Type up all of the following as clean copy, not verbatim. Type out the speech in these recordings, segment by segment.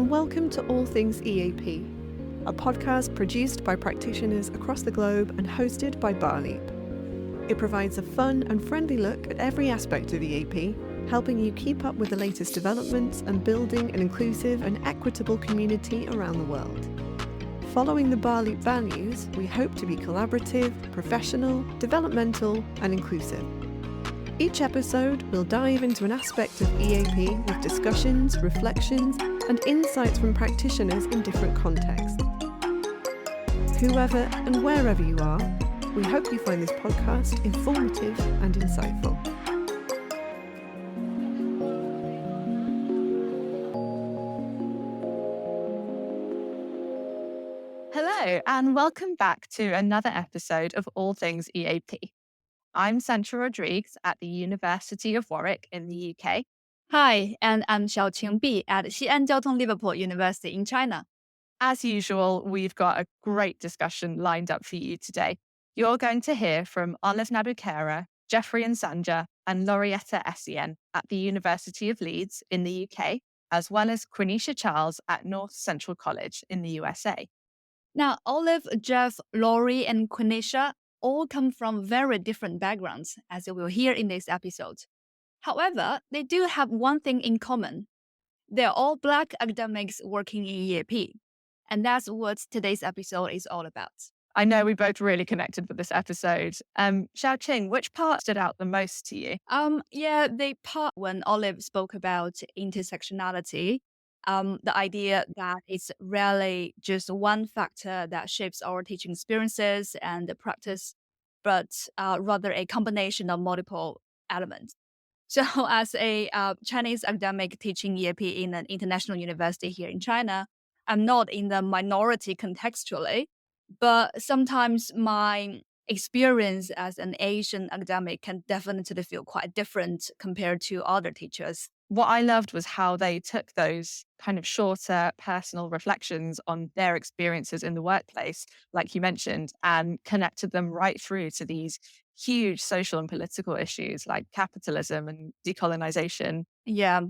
and welcome to All Things EAP, a podcast produced by practitioners across the globe and hosted by BALEAP. It provides a fun and friendly look at every aspect of EAP, helping you keep up with the latest developments and building an inclusive and equitable community around the world. Following the BALEAP values, we hope to be collaborative, professional, developmental, and inclusive. Each episode will dive into an aspect of EAP with discussions, reflections, and insights from practitioners in different contexts. Whoever and wherever you are, we hope you find this podcast informative and insightful. Hello, and welcome back to another episode of All Things EAP. I'm Sanchia Rodrigues at the University of Warwick in the UK. Hi, and I'm Xiaoqing at Xi'an Jiaotong Liverpool University in China. As usual, we've got a great discussion lined up for you today. You're going to hear from Nabukeera, Geoffrey Nsanja, and Laurietta Essien at the University of Leeds in the UK, as well as Quanisha Charles at North Central College in the USA. Now, Olive, Jeff, Laurie, and Quanisha all come from very different backgrounds, as you will hear in this episode. However, they do have one thing in common. They're all Black academics working in EAP. And that's what today's episode is all about. I know we both really connected with this episode. Xiaoqing, which part stood out the most to you? The part when Olive spoke about intersectionality, the idea that it's rarely just one factor that shapes our teaching experiences and the practice, but rather a combination of multiple elements. So as a Chinese academic teaching EAP in an international university here in China, I'm not in the minority contextually, but sometimes my experience as an Asian academic can definitely feel quite different compared to other teachers. What I loved was how they took those kind of shorter personal reflections on their experiences in the workplace, like you mentioned, and connected them right through to these huge social and political issues like capitalism and decolonisation. Yeah.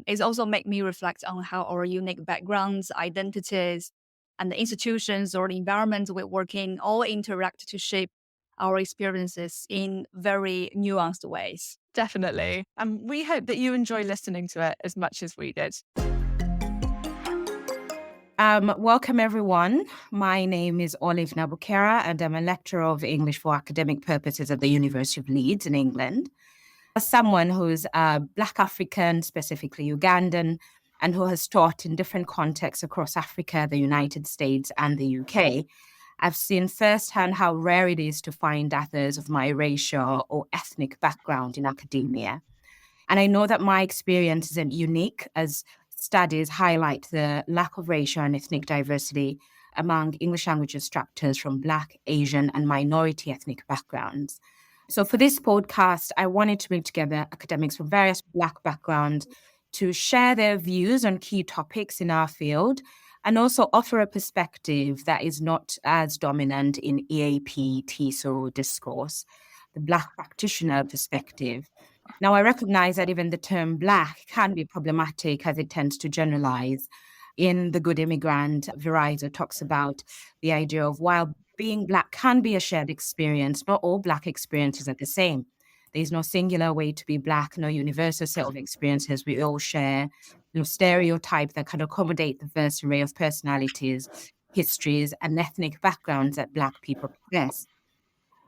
It's also made me reflect on how our unique backgrounds, identities, and the institutions or the environments we work in all interact to shape our experiences in very nuanced ways. Definitely. And we hope that you enjoy listening to it as much as we did. Welcome, everyone. My name is Olive Nabukeera, and I'm a lecturer of English for academic purposes at the University of Leeds in England. As someone who's Black African, specifically Ugandan, and who has taught in different contexts across Africa, the United States, and the UK, I've seen firsthand how rare it is to find others of my racial or ethnic background in academia. And I know that my experience isn't unique, as studies highlight the lack of racial and ethnic diversity among English language instructors from Black, Asian, and minority ethnic backgrounds. So for this podcast, I wanted to bring together academics from various Black backgrounds to share their views on key topics in our field, and also offer a perspective that is not as dominant in EAP, TESOL discourse, the Black practitioner perspective. Now, I recognize that even the term Black can be problematic as it tends to generalize. In The Good Immigrant, Verizon talks about the idea of while being Black can be a shared experience, not all Black experiences are the same. There's no singular way to be Black, no universal set of experiences. We all share stereotypes that can accommodate the diverse array of personalities, histories, and ethnic backgrounds that Black people possess.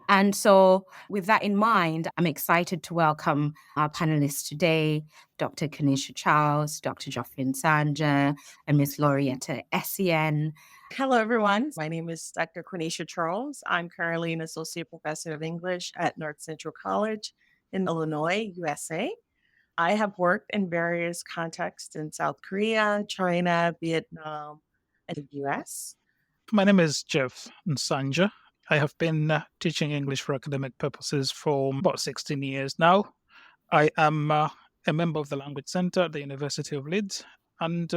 And so with that in mind, I'm excited to welcome our panelists today, Dr. Quanisha Charles, Dr. Geoffrey Nsanja, and Ms. Laurietta Essien. Hello, everyone. My name is Dr. Quanisha Charles. I'm currently an associate professor of English at North Central College in Illinois, USA. I have worked in various contexts in South Korea, China, Vietnam, and the US. My name is Geoff Nsanja. I have been teaching English for academic purposes for about 16 years now. I am a member of the Language Center at the University of Leeds. And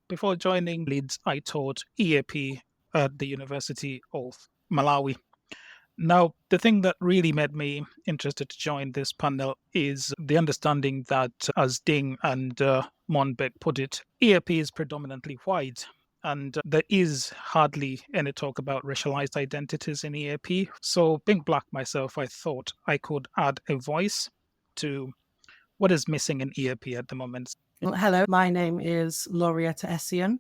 before joining Leeds, I taught EAP at the University of Malawi. Now, the thing that really made me interested to join this panel is the understanding that, as Ding and Monbeck put it, EAP is predominantly white. And there is hardly any talk about racialized identities in EAP. So, being Black myself, I thought I could add a voice to what is missing in EAP at the moment. Hello, my name is Laurietta Essien,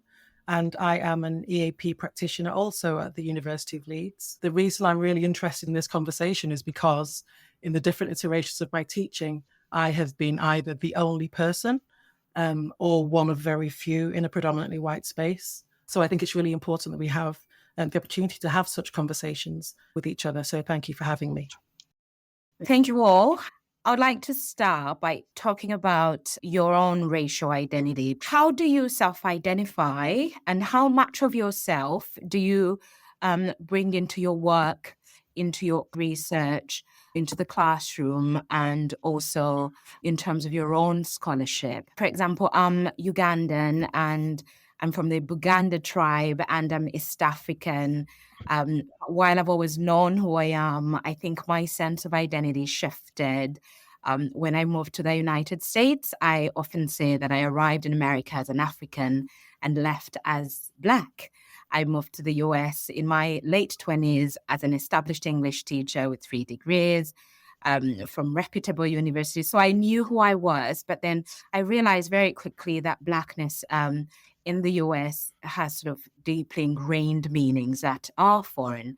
and I am an EAP practitioner also at the University of Leeds. The reason I'm really interested in this conversation is because in the different iterations of my teaching, I have been either the only person or one of very few in a predominantly white space. So I think it's really important that we have the opportunity to have such conversations with each other. So thank you for having me. Thank you all. I would like to start by talking about your own racial identity. How do you self-identify, and how much of yourself do you bring into your work, into your research, into the classroom, and also in terms of your own scholarship? For example, I'm Ugandan and I'm from the Buganda tribe and I'm East African. While I've always known who I am, I think my sense of identity shifted. When I moved to the United States, I often say that I arrived in America as an African and left as Black. I moved to the US in my late 20s as an established English teacher with 3 degrees from reputable universities. So I knew who I was, but then I realized very quickly that Blackness in the US has sort of deeply ingrained meanings that are foreign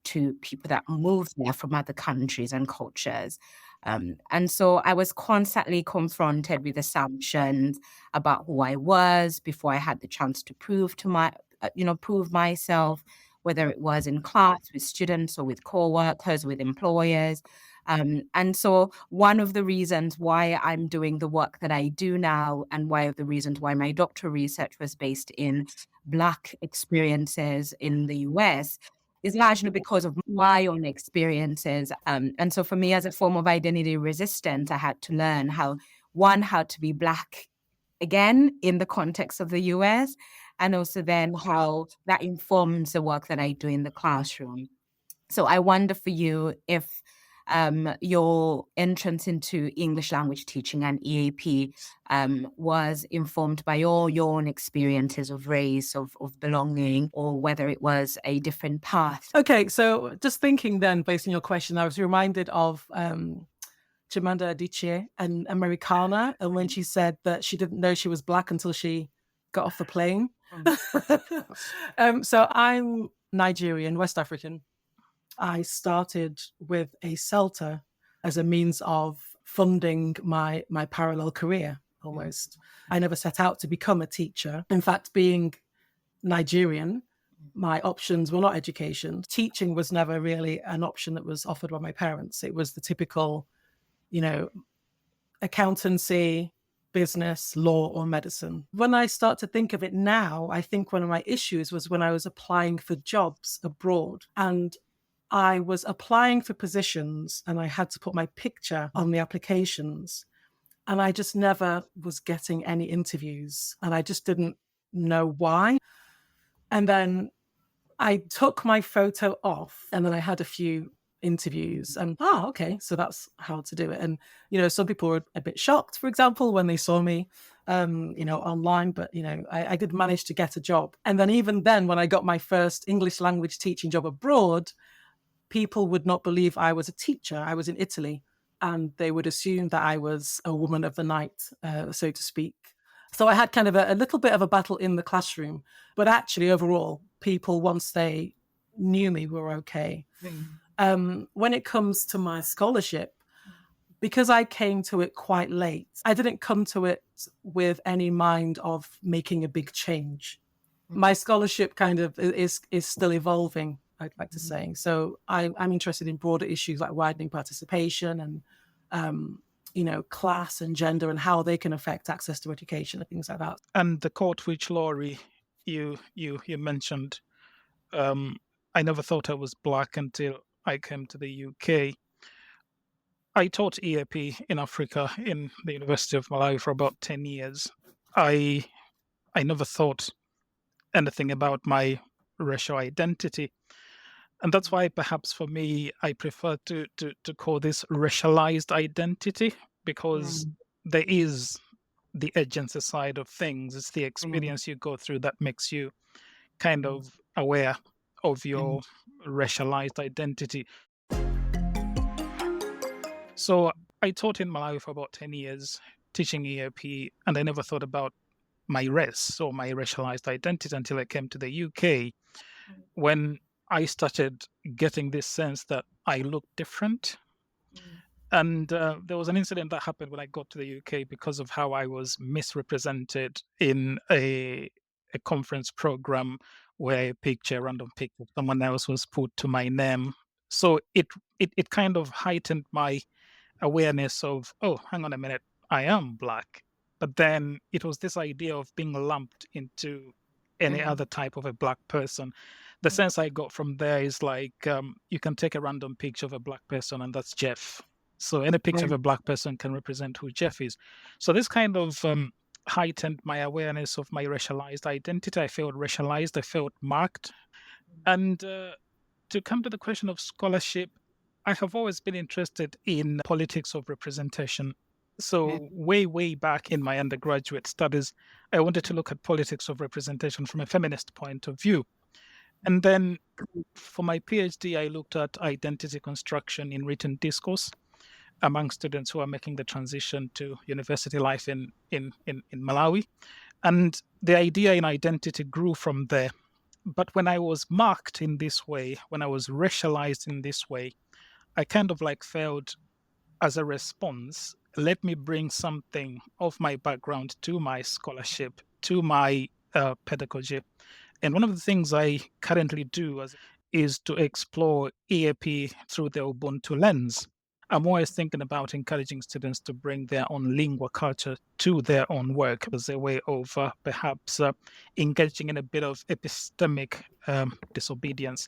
to people that move there from other countries and cultures. And so I was constantly confronted with assumptions about who I was before I had the chance to prove myself, whether it was in class with students or with co-workers, with employers. And so one of the reasons why I'm doing the work that I do now, and one of the reasons why my doctoral research was based in Black experiences in the US, is largely because of my own experiences. And so for me, as a form of identity resistance, I had to learn how to be Black again in the context of the US, and also then how that informs the work that I do in the classroom. So I wonder for you if your entrance into English language teaching and EAP was informed by all your own experiences of race, of belonging, or whether it was a different path. Okay, so just thinking then, based on your question, I was reminded of Chimamanda Adichie and Americanah, and when she said that she didn't know she was Black until she got off the plane. So I'm Nigerian, West African. I started with a CELTA as a means of funding my parallel career, almost. I never set out to become a teacher. In fact, being Nigerian, my options were not education. Teaching was never really an option that was offered by my parents. It was the typical, accountancy, business, law, or medicine. When I start to think of it now, I think one of my issues was when I was applying for jobs abroad, and I was applying for positions and I had to put my picture on the applications, and I just never was getting any interviews, and I just didn't know why. And then I took my photo off, and then I had a few interviews, and okay, so that's how to do it. And some people were a bit shocked, for example, when they saw me online, but I did manage to get a job. And then even then, when I got my first English language teaching job abroad, people would not believe I was a teacher. I was in Italy, and they would assume that I was a woman of the night, so to speak. So I had kind of a little bit of a battle in the classroom, but actually overall, people, once they knew me, were okay. When it comes to my scholarship, because I came to it quite late, I didn't come to it with any mind of making a big change. My scholarship kind of is still evolving, I'd like to say. So I'm interested in broader issues like widening participation and class and gender and how they can affect access to education and things like that. And the quote which Laurie you mentioned, I never thought I was Black until I came to the UK. I taught EAP in Africa in the University of Malawi for about 10 years. I never thought anything about my racial identity And that's why perhaps for me, I prefer to call this racialized identity, because there is the agency side of things. It's the experience you go through that makes you kind of aware of your racialized identity. So I taught in Malawi for about 10 years, teaching EAP, and I never thought about my race or my racialized identity until I came to the UK, when I started getting this sense that I look different. And there was an incident that happened when I got to the UK because of how I was misrepresented in a conference program where a random picture of someone else was put to my name. So it kind of heightened my awareness of, oh, hang on a minute, I am Black. But then it was this idea of being lumped into any other type of a Black person. The sense I got from there is like, you can take a random picture of a Black person and that's Jeff. So any picture of a Black person can represent who Jeff is. So this kind of heightened my awareness of my racialized identity. I felt racialized, I felt marked. And to come to the question of scholarship, I have always been interested in politics of representation. So way back in my undergraduate studies, I wanted to look at politics of representation from a feminist point of view. And then for my PhD, I looked at identity construction in written discourse among students who are making the transition to university life in Malawi. And the idea in identity grew from there. But when I was marked in this way, when I was racialized in this way, I kind of like felt, as a response, let me bring something of my background to my scholarship, to my pedagogy. And one of the things I currently do is to explore EAP through the Ubuntu lens. I'm always thinking about encouraging students to bring their own lingua culture to their own work as a way of perhaps engaging in a bit of epistemic disobedience.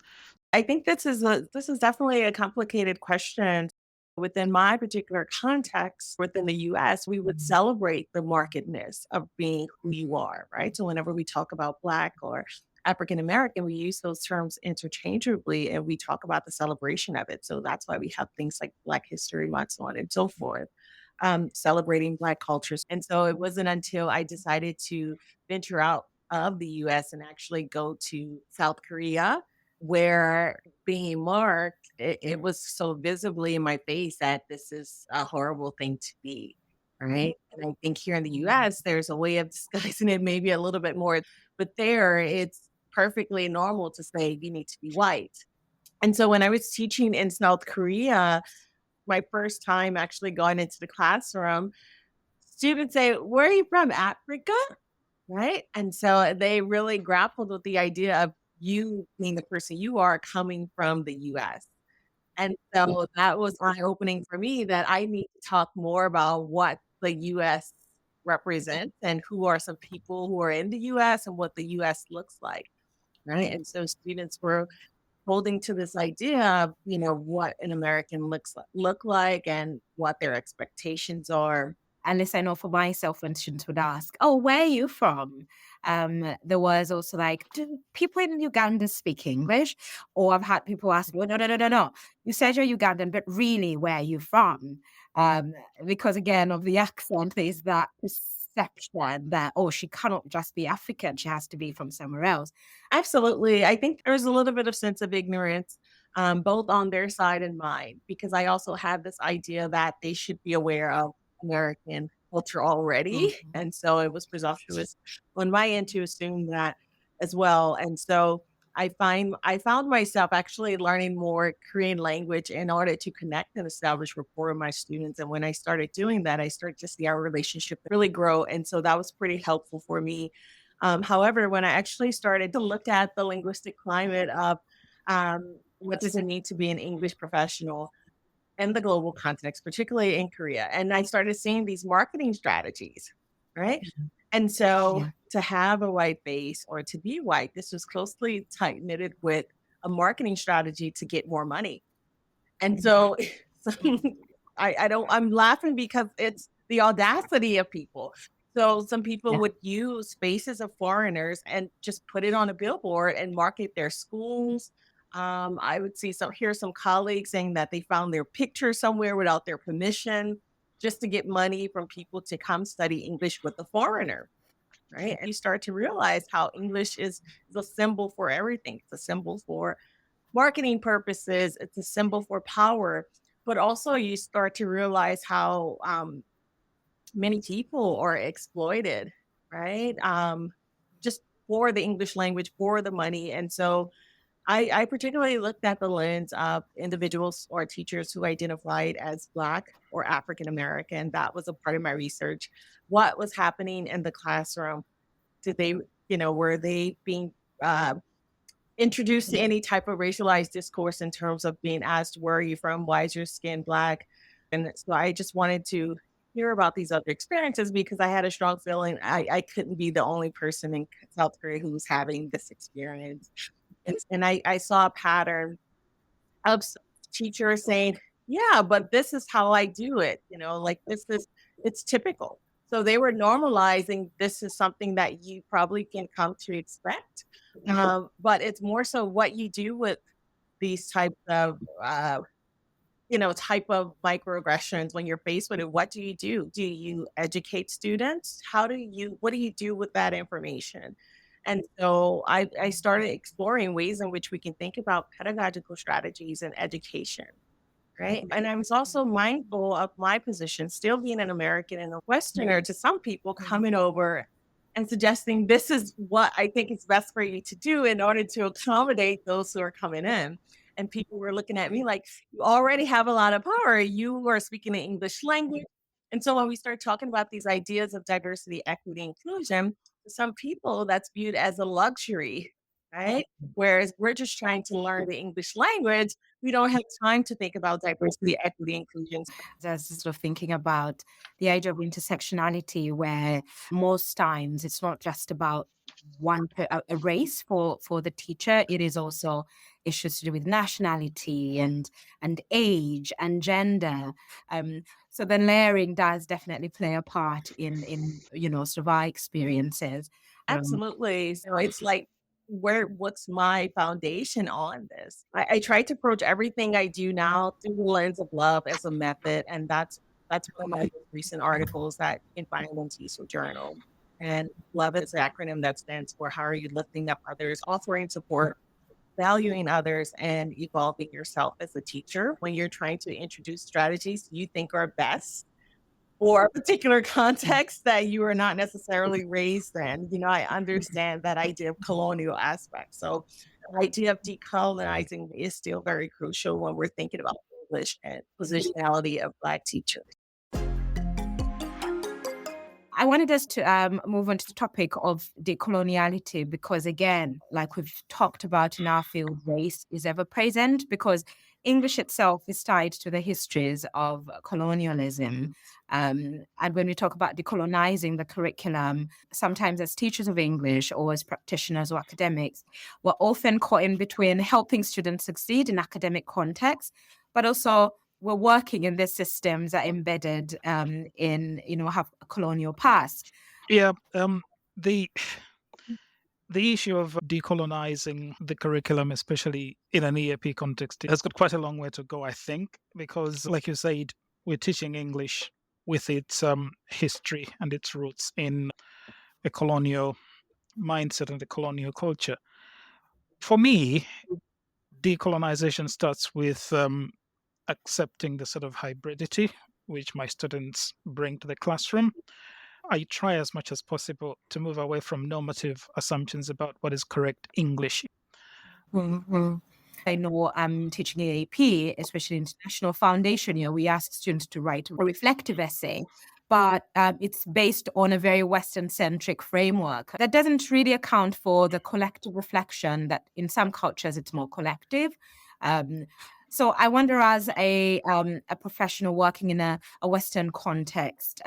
I think this is definitely a complicated question. Within my particular context, within the US, we would celebrate the markedness of being who you are, right? So whenever we talk about Black or African American, we use those terms interchangeably and we talk about the celebration of it. So that's why we have things like Black History Month, so on and so forth, celebrating Black cultures. And so it wasn't until I decided to venture out of the US and actually go to South Korea, where being marked, it was so visibly in my face that this is a horrible thing to be, right? And I think here in the US, there's a way of disguising it maybe a little bit more, but there it's perfectly normal to say you need to be white. And so when I was teaching in South Korea, my first time actually going into the classroom, students say, "Where are you from? Africa?" Right? And so they really grappled with the idea of you being the person you are coming from the US. And so that was eye-opening for me that I need to talk more about what the US represents and who are some people who are in the US and what the US looks like, right? And so students were holding to this idea of, what an American look like and what their expectations are. Unless I know for myself, when students would ask, "Oh, where are you from?" There was also like, "Do people in Uganda speak English?" Or I've had people ask, "Well, no. You said you're Ugandan, but really, where are you from?" Because again, of the accent, there's that perception that, oh, she cannot just be African; she has to be from somewhere else. Absolutely. I think there's a little bit of sense of ignorance, both on their side and mine, because I also have this idea that they should be aware of American culture already. And so it was presumptuous on my end to assume that as well. And so I found myself actually learning more Korean language in order to connect and establish rapport with my students. And when I started doing that, I started to see our relationship really grow. And so that was pretty helpful for me. However, when I actually started to look at the linguistic climate of what does it mean to be an English professional in the global context, particularly in Korea, and I started seeing these marketing strategies, right? And so to have a white base or to be white, this was closely tight knitted with a marketing strategy to get more money. And so, I'm laughing because it's the audacity of people. So some people would use faces of foreigners and just put it on a billboard and market their schools, I would hear some colleagues saying that they found their picture somewhere without their permission just to get money from people to come study English with a foreigner, right? And you start to realize how English is a symbol for everything. It's a symbol for marketing purposes. It's a symbol for power. But also you start to realize how many people are exploited, right? Just for the English language, for the money. And so I particularly looked at the lens of individuals or teachers who identified as Black or African American. That was a part of my research. What was happening in the classroom? Were they being introduced to any type of racialized discourse in terms of being asked, where are you from? Why is your skin Black? And so I just wanted to hear about these other experiences because I had a strong feeling I couldn't be the only person in South Korea who was having this experience. And I saw a pattern of teachers saying, yeah, but this is how I do it. It's typical. So they were normalizing this is something that you probably can come to expect. But it's more so what you do with these types of, type of microaggressions when you're faced with it. What do you do? Do you educate students? What do you do with that information? And so I started exploring ways in which we can think about pedagogical strategies in education, right? And I was also mindful of my position, still being an American and a Westerner to some people coming over and suggesting this is what I think is best for you to do in order to accommodate those who are coming in. And people were looking at me like, you already have a lot of power. You are speaking the English language. And so when we start talking about these ideas of diversity, equity, inclusion, to some people that's viewed as a luxury, right? Whereas we're just trying to learn the English language. We don't have time to think about diversity, equity, inclusion. I was sort of thinking about the idea of intersectionality, where most times it's not just about a race for the teacher. It is also issues to do with nationality and age and gender. So then layering does definitely play a part in sort of our experiences. Absolutely. So it's like, what's my foundation on this? I try to approach everything I do now through the lens of love as a method. And that's one of my recent articles that you can find in TESOL Journal. And love is an acronym that stands for how are you lifting up others, offering support, valuing others, and evolving yourself as a teacher when you're trying to introduce strategies you think are best for a particular context that you are not necessarily raised in. I understand that idea of colonial aspect. So the idea of decolonizing is still very crucial when we're thinking about English and positionality of Black teachers. I wanted us to move on to the topic of decoloniality because, again, like we've talked about in our field, race is ever present because English itself is tied to the histories of colonialism. And when we talk about decolonizing the curriculum, sometimes as teachers of English or as practitioners or academics, we're often caught in between helping students succeed in academic context, but also we're working in these systems that are embedded in, have a colonial past. Yeah, the issue of decolonizing the curriculum, especially in an EAP context, has got quite a long way to go, I think, because, like you said, we're teaching English with its history and its roots in a colonial mindset and a colonial culture. For me, decolonization starts with accepting the sort of hybridity which my students bring to the classroom. I try as much as possible to move away from normative assumptions about what is correct English. Mm-hmm. I know I'm teaching EAP, especially International Foundation. We ask students to write a reflective essay, but it's based on a very Western-centric framework that doesn't really account for the collective reflection that in some cultures it's more collective. So I wonder, as a professional working in a Western context,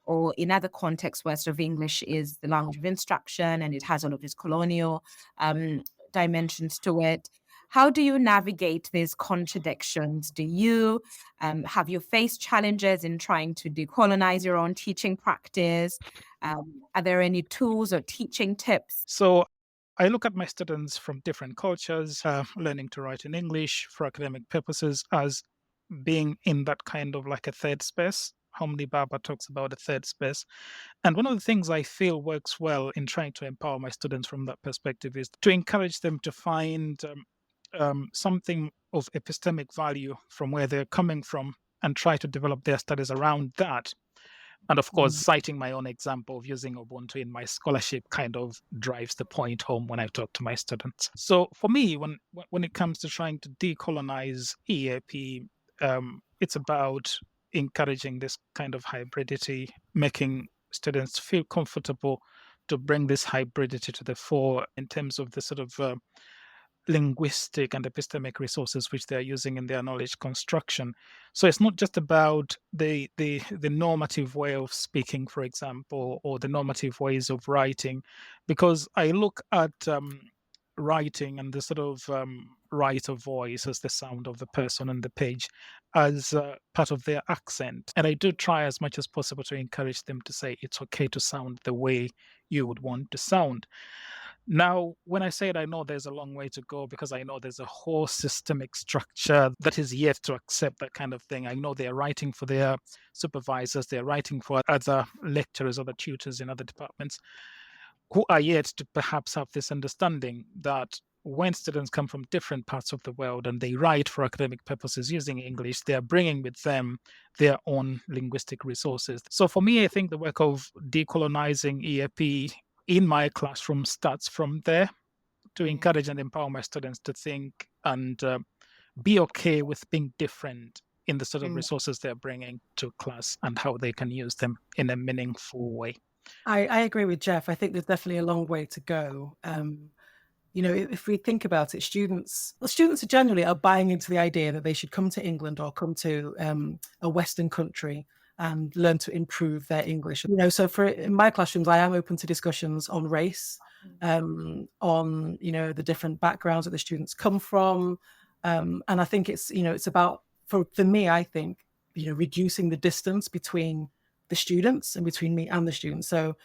or in other contexts where sort of English is the language of instruction and it has all of its colonial dimensions to it, how do you navigate these contradictions? Do you have you faced challenges in trying to decolonize your own teaching practice? Are there any tools or teaching tips? So I look at my students from different cultures, learning to write in English for academic purposes as being in that kind of like a third space. Homely Baba talks about a third space. And one of the things I feel works well in trying to empower my students from that perspective is to encourage them to find something of epistemic value from where they're coming from and try to develop their studies around that. And of course, citing my own example of using Ubuntu in my scholarship kind of drives the point home when I talk to my students. So for me, when it comes to trying to decolonize EAP, it's about encouraging this kind of hybridity, making students feel comfortable to bring this hybridity to the fore in terms of the sort of linguistic and epistemic resources which they're using in their knowledge construction. So it's not just about the normative way of speaking, for example, or the normative ways of writing, because I look at writing and the sort of writer voice as the sound of the person on the page as part of their accent. And I do try as much as possible to encourage them to say it's okay to sound the way you would want to sound. Now, when I say it, I know there's a long way to go because I know there's a whole systemic structure that is yet to accept that kind of thing. I know they're writing for their supervisors, they're writing for other lecturers, other tutors in other departments who are yet to perhaps have this understanding that when students come from different parts of the world and they write for academic purposes using English, they are bringing with them their own linguistic resources. So for me, I think the work of decolonizing EAP in my classroom starts from there, to encourage and empower my students to think and be okay with being different in the sort of resources they're bringing to class and how they can use them in a meaningful way. I agree with Jeff. I think there's definitely a long way to go. If we think about it, students generally are buying into the idea that they should come to England or come to a Western country and learn to improve their English. So in my classrooms, I am open to discussions on race, on the different backgrounds that the students come from, and I think it's about for me. I think reducing the distance between the students and between me and the students. So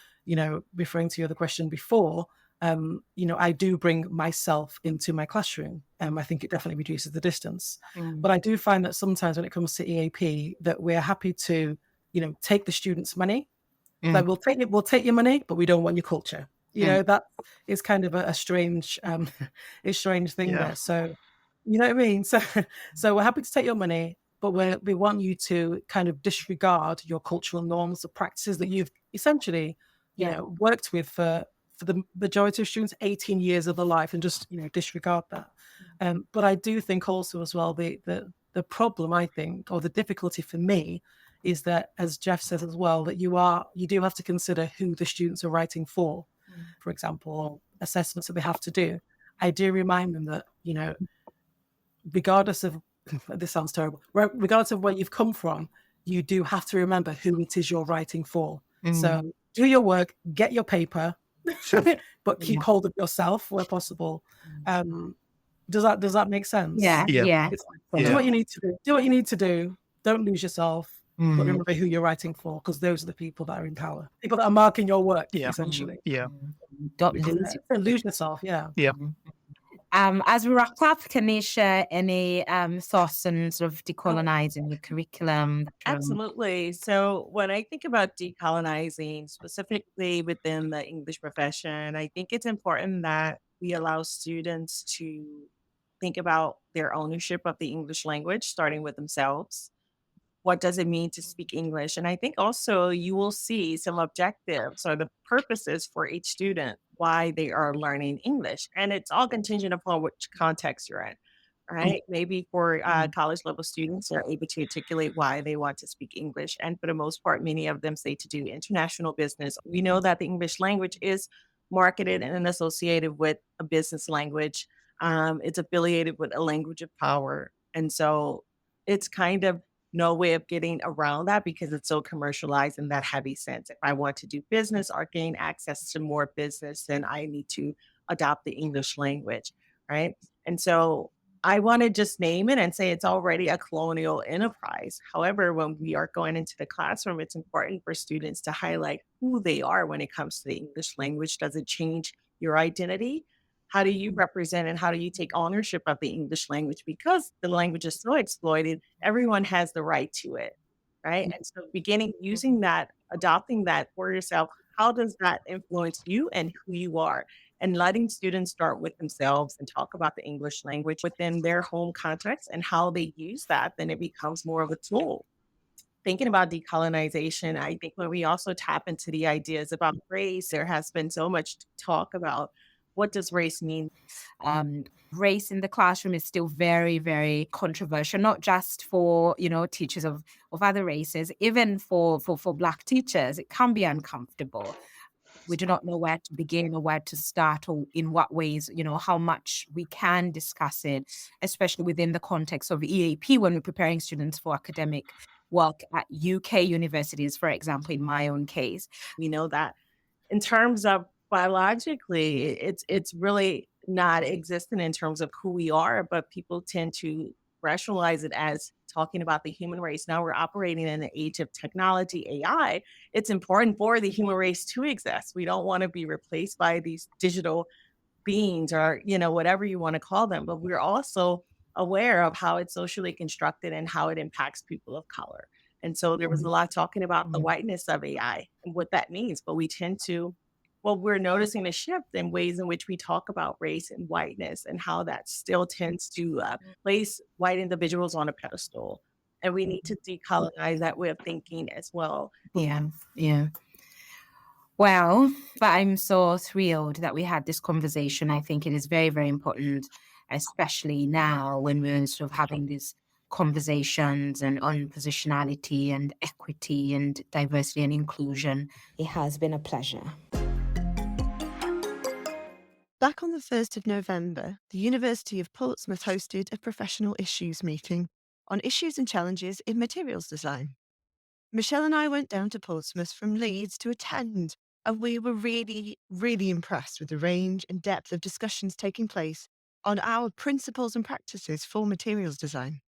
referring to your other question before, I do bring myself into my classroom. I think it definitely reduces the distance. But I do find that sometimes when it comes to EAP, that we're happy to, take the students' money. Like we'll take your money, but we don't want your culture. That is kind of a strange, strange thing there. So, you know what I mean? So we're happy to take your money, but we want you to kind of disregard your cultural norms, the practices that you've essentially, worked with for the majority of students, 18 years of their life, and just disregard that. But I do think also as well the problem, I think, or the difficulty for me is that, as Jeff says as well, that you do have to consider who the students are writing for. For example, assessments that they have to do. I do remind them that regardless of this sounds terrible, regardless of where you've come from, you do have to remember who it is you're writing for. So do your work, get your paper, but keep hold of yourself where possible. Does that make sense? Yeah. Do what you need to do. Do what you need to do. Don't lose yourself. But remember who you're writing for, because those are the people that are in power. People that are marking your work, essentially. Don't lose yourself. As we wrap up, can you share any thoughts on sort of decolonizing your curriculum? Absolutely. So when I think about decolonizing, specifically within the English profession, I think it's important that we allow students to think about their ownership of the English language, starting with themselves. What does it mean to speak English? And I think also you will see some objectives or the purposes for each student, why they are learning English. And it's all contingent upon which context you're in, right? Maybe for college level students, they're able to articulate why they want to speak English. And for the most part, many of them say to do international business. We know that the English language is marketed and associated with a business language. It's affiliated with a language of power. And so it's kind of no way of getting around that because it's so commercialized in that heavy sense. If I want to do business or gain access to more business, then I need to adopt the English language, right? And so I want to just name it and say it's already a colonial enterprise. However, when we are going into the classroom, it's important for students to highlight who they are when it comes to the English language. Does it change your identity? How do you represent and how do you take ownership of the English language? Because the language is so exploited, everyone has the right to it, right? And so beginning using that, adopting that for yourself, how does that influence you and who you are? And letting students start with themselves and talk about the English language within their home context and how they use that, then it becomes more of a tool. Thinking about decolonization, I think when we also tap into the ideas about race, there has been so much talk about what does race mean. Race in the classroom is still very, very controversial, not just for, teachers of other races, even for Black teachers, it can be uncomfortable. We do not know where to begin or where to start or in what ways, how much we can discuss it, especially within the context of EAP when we're preparing students for academic work at UK universities, for example, in my own case. We know that in terms of biologically, it's really not existent in terms of who we are, but people tend to rationalize it as talking about the human race. Now we're operating in an age of technology, AI. It's important for the human race to exist. We don't want to be replaced by these digital beings or, whatever you want to call them, but we're also aware of how it's socially constructed and how it impacts people of color. And so there was a lot talking about the whiteness of AI and what that means, but we're noticing a shift in ways in which we talk about race and whiteness and how that still tends to place white individuals on a pedestal. And we need to decolonize that way of thinking as well. Yeah. Well, but I'm so thrilled that we had this conversation. I think it is very, very important, especially now when we're sort of having these conversations and on positionality and equity and diversity and inclusion. It has been a pleasure. Back on the 1st of November, the University of Portsmouth hosted a professional issues meeting on issues and challenges in materials design. Michelle and I went down to Portsmouth from Leeds to attend, and we were really, really impressed with the range and depth of discussions taking place on our principles and practices for materials design.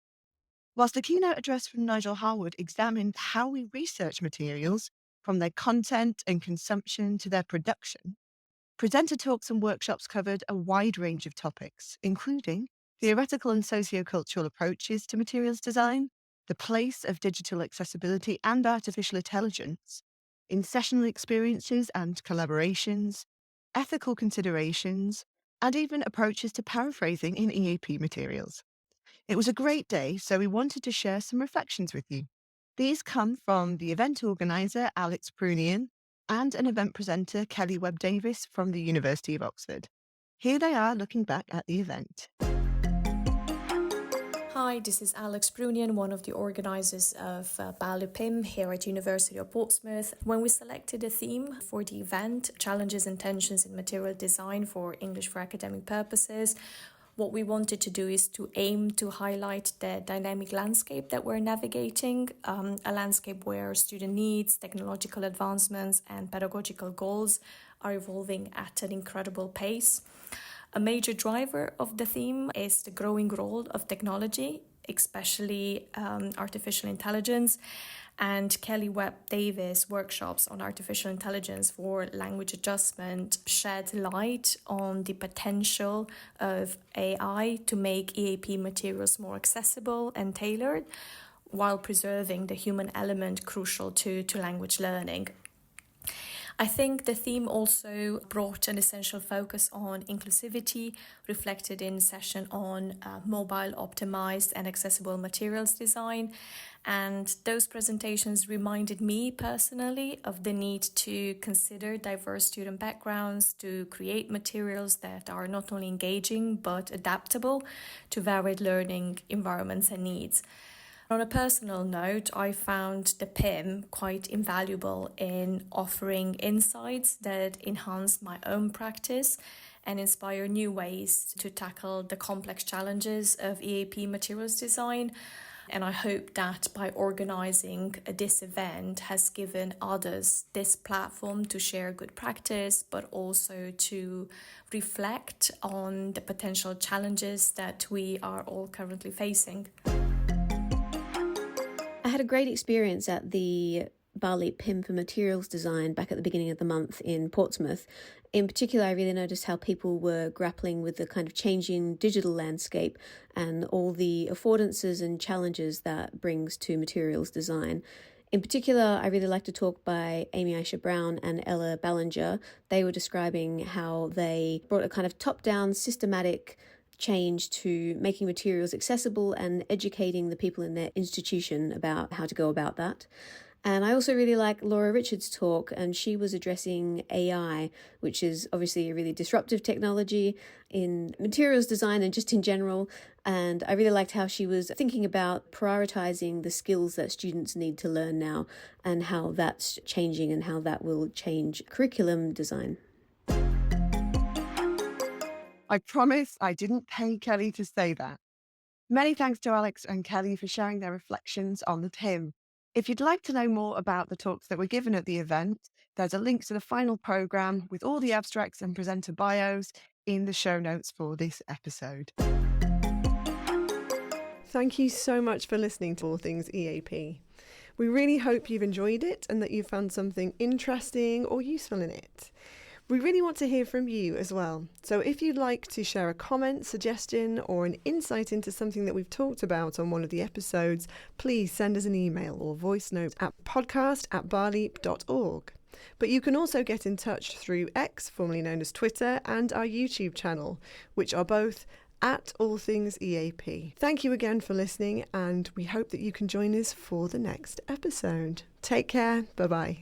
Whilst the keynote address from Nigel Harwood examined how we research materials, from their content and consumption to their production, presenter talks and workshops covered a wide range of topics, including theoretical and sociocultural approaches to materials design, the place of digital accessibility and artificial intelligence, in sessional experiences and collaborations, ethical considerations, and even approaches to paraphrasing in EAP materials. It was a great day, so we wanted to share some reflections with you. These come from the event organiser, Alex Prunian, and an event presenter, Kelly Webb-Davis from the University of Oxford. Here they are looking back at the event. Hi, this is Alex Prunian, one of the organisers of BALEAP here at University of Portsmouth. When we selected a theme for the event, Challenges and Tensions in Material Design for English for Academic Purposes, what we wanted to do is to aim to highlight the dynamic landscape that we're navigating, a landscape where student needs, technological advancements, and pedagogical goals are evolving at an incredible pace. A major driver of the theme is the growing role of technology, especially artificial intelligence, and Kelly Webb-Davis workshops on artificial intelligence for language adjustment shed light on the potential of AI to make EAP materials more accessible and tailored, while preserving the human element crucial to language learning. I think the theme also brought an essential focus on inclusivity, reflected in a session on mobile optimized and accessible materials design. And those presentations reminded me personally of the need to consider diverse student backgrounds to create materials that are not only engaging but adaptable to varied learning environments and needs. On a personal note, I found the PIM quite invaluable in offering insights that enhance my own practice and inspire new ways to tackle the complex challenges of EAP materials design. And I hope that by organising this event has given others this platform to share good practice, but also to reflect on the potential challenges that we are all currently facing. I had a great experience at the BALEAP PIM for materials design back at the beginning of the month in Portsmouth. In particular, I really noticed how people were grappling with the kind of changing digital landscape and all the affordances and challenges that brings to materials design. In particular, I really liked a talk by Amy Aisha Brown and Ella Ballinger. They were describing how they brought a kind of top-down systematic change to making materials accessible and educating the people in their institution about how to go about that. And I also really like Laura Richards' talk, and she was addressing AI, which is obviously a really disruptive technology in materials design and just in general. And I really liked how she was thinking about prioritizing the skills that students need to learn now and how that's changing and how that will change curriculum design. I promise I didn't pay Kelly to say that. Many thanks to Alex and Kelly for sharing their reflections on the PIM. If you'd like to know more about the talks that were given at the event, there's a link to the final programme with all the abstracts and presenter bios in the show notes for this episode. Thank you so much for listening to All Things EAP. We really hope you've enjoyed it and that you've found something interesting or useful in it. We really want to hear from you as well. So if you'd like to share a comment, suggestion, or an insight into something that we've talked about on one of the episodes, please send us an email or voice note at podcast@baleap.org. But you can also get in touch through X, formerly known as Twitter, and our YouTube channel, which are both at All Things EAP. Thank you again for listening, and we hope that you can join us for the next episode. Take care. Bye-bye.